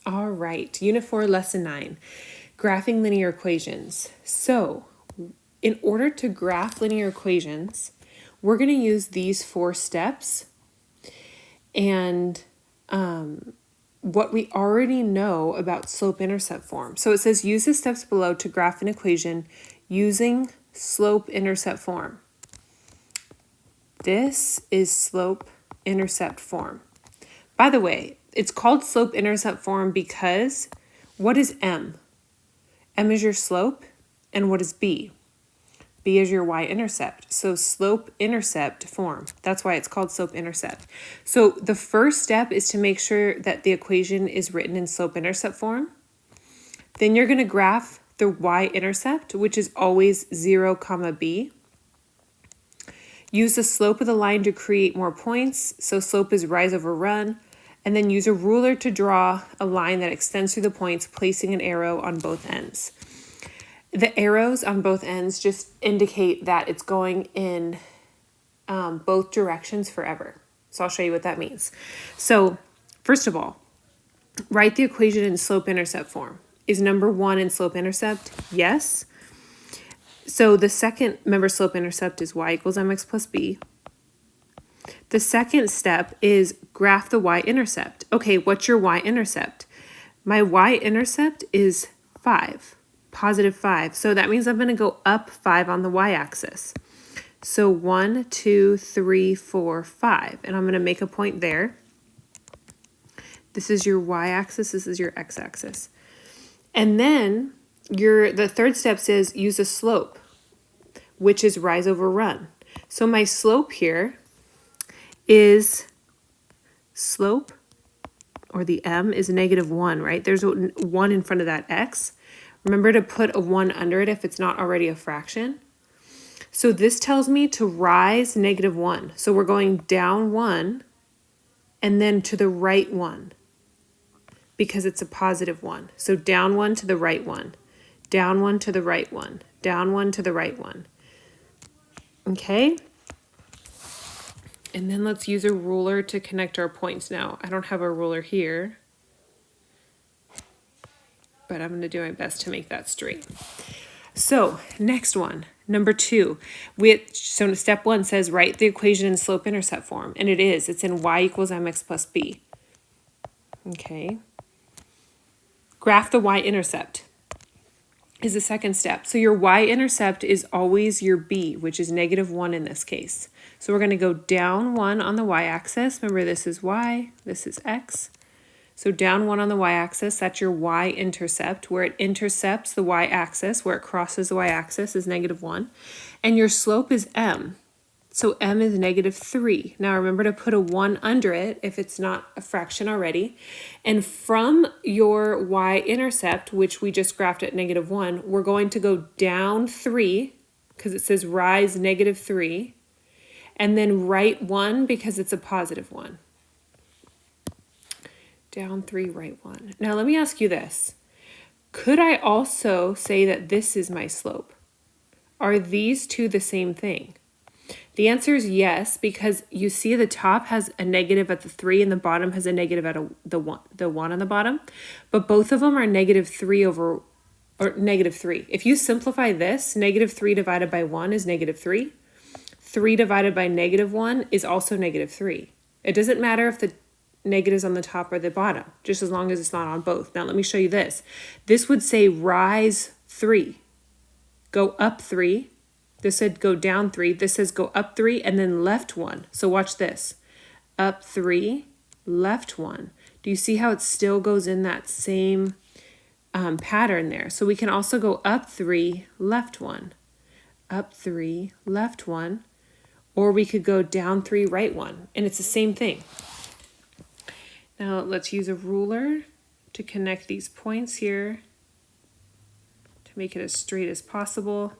All right, Unit 4, Lesson 9, graphing linear equations. So, in order to graph linear equations, we're going to use these 4 steps and what we already know about slope-intercept form. So it says use the steps below to graph an equation using slope-intercept form. This is slope-intercept form. By the way, it's called slope-intercept form because what is M? M is your slope, and what is B? B is your y-intercept. So slope-intercept form. That's why it's called slope-intercept. So the first step is to make sure that the equation is written in slope-intercept form. Then you're going to graph the y-intercept, which is always 0, comma b. Use the slope of the line to create more points. So slope is rise over run. And then use a ruler to draw a line that extends through the points, placing an arrow on both ends. The arrows on both ends just indicate that it's going in both directions forever. So I'll show you what that means. So first of all, write the equation in slope-intercept form. Is number 1 in slope-intercept? Yes. So the second member slope-intercept is y equals mx plus b. The second step is graph the y-intercept. Okay, what's your y-intercept? My y-intercept is 5, positive 5. So that means I'm going to go up 5 on the y-axis. So 1, 2, 3, 4, 5. And I'm going to make a point there. This is your y-axis. This is your x-axis. And then the third step says use a slope, which is rise over run. So my slope here is slope, or the m, is -1, right? There's a 1 in front of that x. Remember to put a 1 under it if it's not already a fraction. So this tells me to rise -1. So we're going down 1 and then to the right 1 because it's a positive 1. So down 1 to the right 1, down 1 to the right 1, down 1 to the right 1. Okay? And then let's use a ruler to connect our points now. I don't have a ruler here, but I'm going to do my best to make that straight. So next one, number 2. So step 1 says write the equation in slope-intercept form, and it is. It's in y equals mx plus b. Okay. Graph the y-intercept is the second step. So your y-intercept is always your b, which is -1 in this case. So we're going to go down 1 on the y-axis. Remember, this is y, this is x. So down 1 on the y-axis, that's your y-intercept. Where it intercepts the y-axis, where it crosses the y-axis, is -1. And your slope is m. So m is -3. Now remember to put a 1 under it if it's not a fraction already. And from your y-intercept, which we just graphed at -1, we're going to go down 3, because it says rise -3, and then right 1 because it's a positive 1. Down 3, right 1. Now let me ask you this. Could I also say that this is my slope? Are these two the same thing? The answer is yes, because you see the top has a negative at the 3 and the bottom has a negative at the 1 on the bottom. But both of them are -3 or -3. If you simplify this, -3 divided by 1 is -3. 3 divided by -1 is also -3. It doesn't matter if the negatives on the top or the bottom, just as long as it's not on both. Now let me show you this. This would say rise 3, go up 3. This said go down 3. This says go up 3 and then left 1. So watch this. Up 3, left 1. Do you see how it still goes in that same pattern there? So we can also go up 3, left 1. Up 3, left 1. Or we could go down 3, right 1. And it's the same thing. Now let's use a ruler to connect these points here to make it as straight as possible.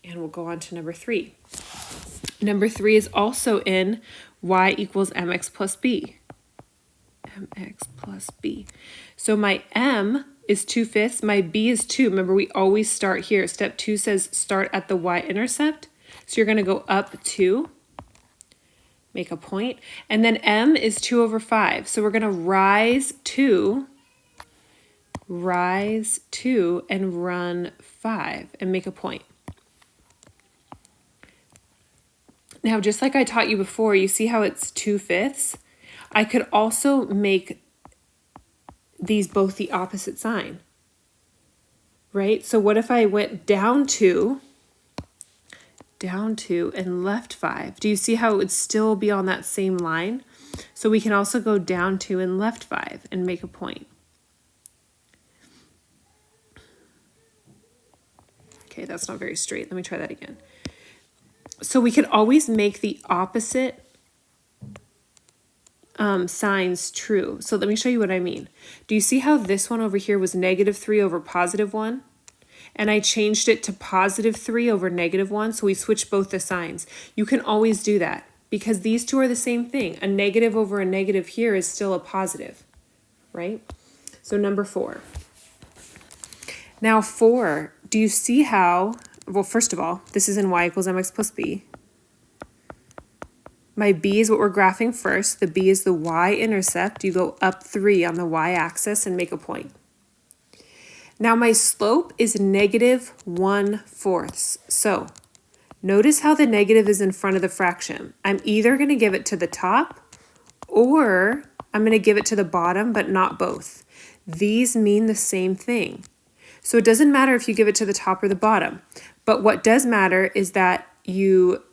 And we'll go on to number 3. Number 3 is also in y equals mx plus b. Mx plus b. So my m is 2/5. My b is 2. Remember, we always start here. Step 2 says start at the y-intercept. So you're going to go up 2. make a point. And then m is 2 over 5. So we're going to rise 2, and run 5 and make a point. Now, just like I taught you before, you see how it's 2/5? I could also make these both the opposite sign, right? So what if I went down 2, and left 5? Do you see how it would still be on that same line? So we can also go down 2 and left 5 and make a point. Okay, that's not very straight. Let me try that again. So we could always make the opposite signs true. So let me show you what I mean. Do you see how this one over here was -3 over +1? And I changed it to +3 over -1, so we switched both the signs. You can always do that because these two are the same thing. A negative over a negative here is still a positive, right? So number 4. Now 4, do you see how, well, first of all, this is in y equals mx plus b. My b is what we're graphing first. The b is the y-intercept. You go up 3 on the y-axis and make a point. Now my slope is -1/4. So notice how the negative is in front of the fraction. I'm either going to give it to the top or I'm going to give it to the bottom, but not both. These mean the same thing. So it doesn't matter if you give it to the top or the bottom. But what does matter is that you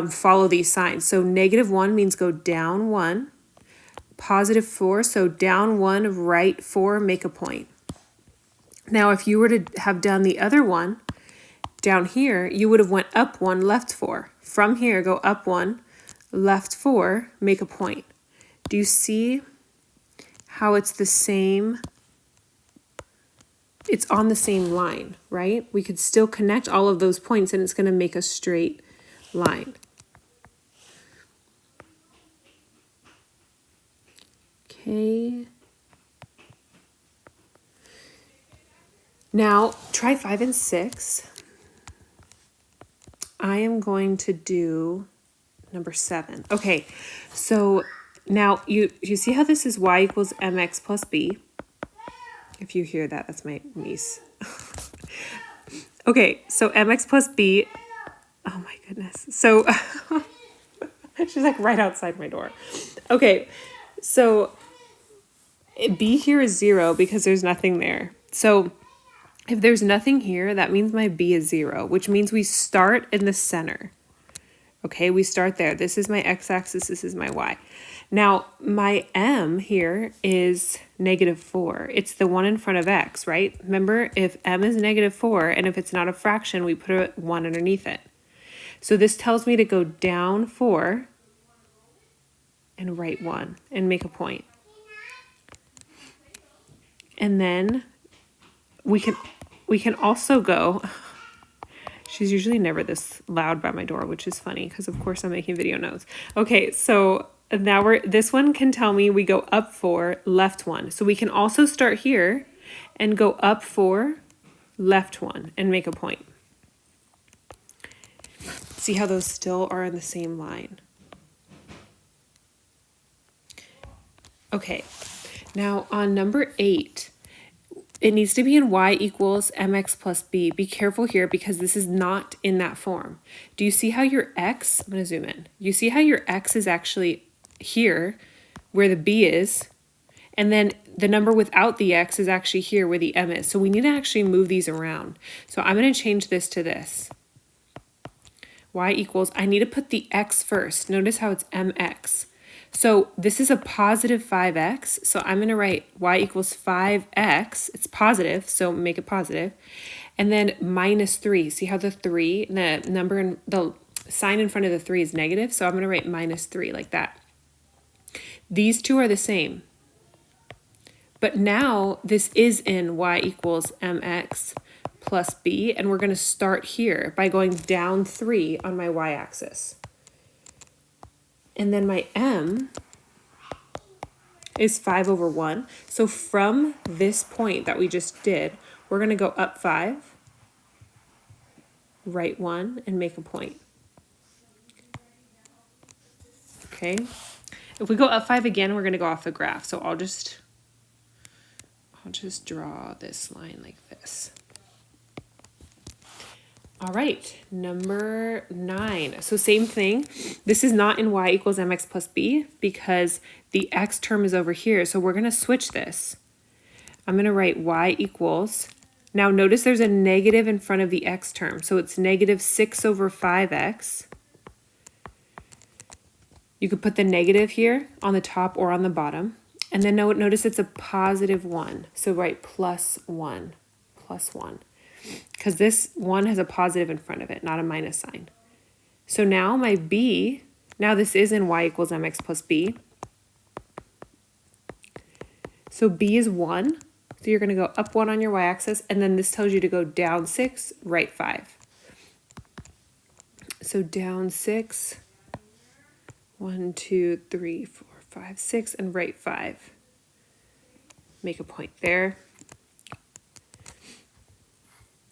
follow these signs. So -1 means go down 1, +4, so down 1, right 4, make a point. Now, if you were to have done the other one down here, you would have went up 1, left 4. From here, go up 1, left 4, make a point. Do you see how it's the same? It's on the same line, right? We could still connect all of those points and it's going to make a straight line. Okay. Now try 5 and 6. I am going to do number 7. Okay, so now you see how this is y equals mx plus b. If you hear that, that's my niece. Okay, so mx plus b. Oh my goodness. So she's like right outside my door. Okay, so b here is 0 because there's nothing there. So if there's nothing here, that means my b is 0, which means we start in the center. Okay, we start there. This is my x-axis, this is my y. Now, my m here is -4. It's the one in front of x, right? Remember, if m is -4, and if it's not a fraction, we put a 1 underneath it. So this tells me to go down 4 and right 1 and make a point. And then we can also go, she's usually never this loud by my door, which is funny because of course I'm making video notes. Okay, so now this one can tell me we go up 4, left 1. So we can also start here and go up 4, left 1 and make a point. See how those still are in the same line. Okay, now on number 8, it needs to be in y equals mx plus b. Be careful here because this is not in that form. Do you see how your x, I'm going to zoom in. You see how your x is actually here where the b is, and then the number without the x is actually here where the m is. So we need to actually move these around. So I'm going to change this to this. Y equals, I need to put the x first. Notice how it's mx. So this is a positive 5x, so I'm going to write y equals 5x. It's positive, so make it positive. And then -3. See how the 3, the number and the sign in front of the 3 is negative, so I'm going to write -3 like that. These two are the same. But now this is in y equals mx plus b, and we're going to start here by going down 3 on my y-axis. And then my m is 5 over 1. So from this point that we just did, we're going to go up 5, right 1, and make a point. okay? If we go up 5 again, we're going to go off the graph. So I'll just draw this line like this. All right, number 9. So same thing. This is not in y equals mx plus b because the x term is over here. So we're going to switch this. I'm going to write y equals. Now notice there's a negative in front of the x term. So it's negative 6 over 5x. You could put the negative here on the top or on the bottom. And then notice it's a positive 1. So write plus 1, because this 1 has a positive in front of it, not a minus sign. So now my b, now this is in y equals mx plus b. So b is 1. So you're going to go up 1 on your y-axis, and then this tells you to go down 6, right 5. So down 6, 1, 2, 3, 4, 5, 6, and right 5. Make a point there.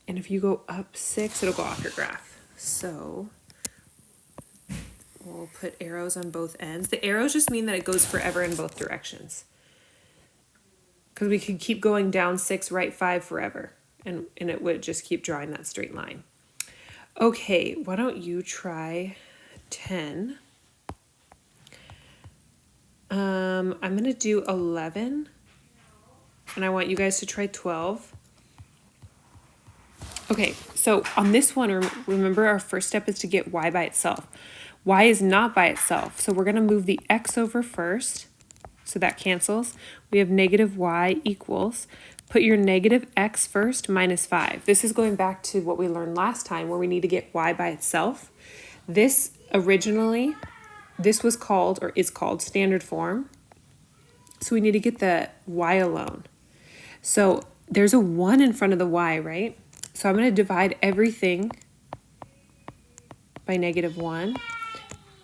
And if you go up 6, it'll go off your graph. So we'll put arrows on both ends. The arrows just mean that it goes forever in both directions. Because we could keep going down 6, right 5 forever. And it would just keep drawing that straight line. Okay, why don't you try 10? I'm going to do 11. And I want you guys to try 12. Okay, so on this one, remember our first step is to get y by itself. Y is not by itself, so we're going to move the x over first, so that cancels. We have negative y equals, put your negative x first, minus 5. This is going back to what we learned last time, where we need to get y by itself. This originally, this was called, or is called, standard form. So we need to get the y alone. So there's a 1 in front of the y, right? So I'm going to divide everything by negative 1.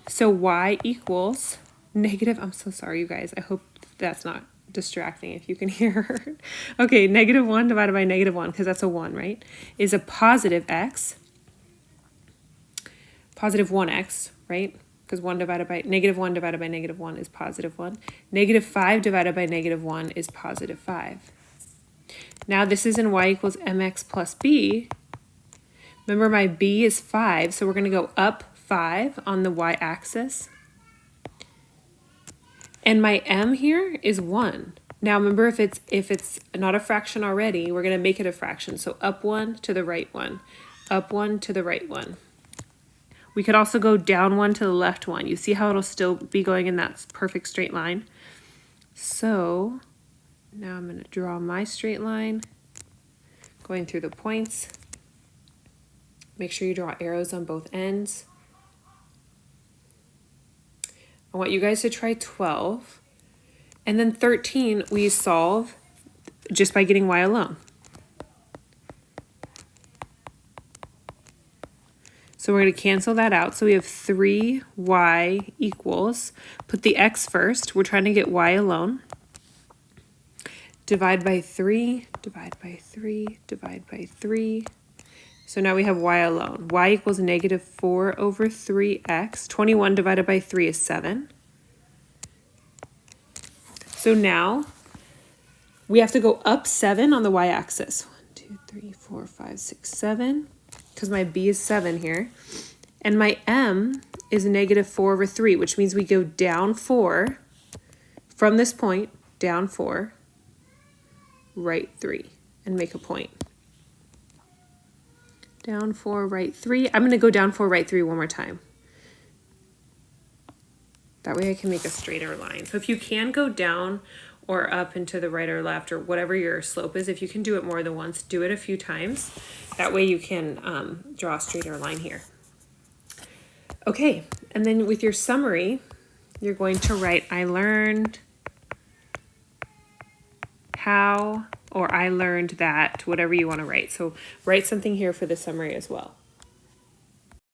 So y equals negative, I'm so sorry, you guys. I hope that's not distracting if you can hear her. Okay, negative 1 divided by negative 1, because that's a 1, right, is a positive x. Positive 1x, right? Because negative 1 divided by negative 1 is positive 1. Negative 5 divided by negative 1 is positive 5. Now this is in y equals mx plus b. Remember my b is 5, so we're going to go up 5 on the y-axis. And my m here is 1. Now remember, if it's not a fraction already, we're going to make it a fraction. So up 1 to the right 1, up 1 to the right 1. We could also go down 1 to the left 1. You see how it'll still be going in that perfect straight line? So now I'm going to draw my straight line, going through the points. Make sure you draw arrows on both ends. I want you guys to try 12. And then 13 we solve just by getting y alone. So we're going to cancel that out. So we have 3y equals, put the x first. We're trying to get y alone. Divide by 3, divide by 3, divide by 3. So now we have y alone. Y equals negative 4 over 3x. 21 divided by 3 is 7. So now we have to go up 7 on the y-axis. 1, 2, 3, 4, 5, 6, 7. Because my b is 7 here. And my m is negative 4 over 3, which means we go down 4 from this point, down 4. Right 3, and make a point. Down 4, right 3. I'm going to go down 4, right 3 one more time. That way I can make a straighter line. So if you can go down or up and to the right or left or whatever your slope is, if you can do it more than once, do it a few times. That way you can draw a straighter line here. Okay, and then with your summary, you're going to write, I learned how, or I learned that, whatever you want to write. So write something here for the summary as well.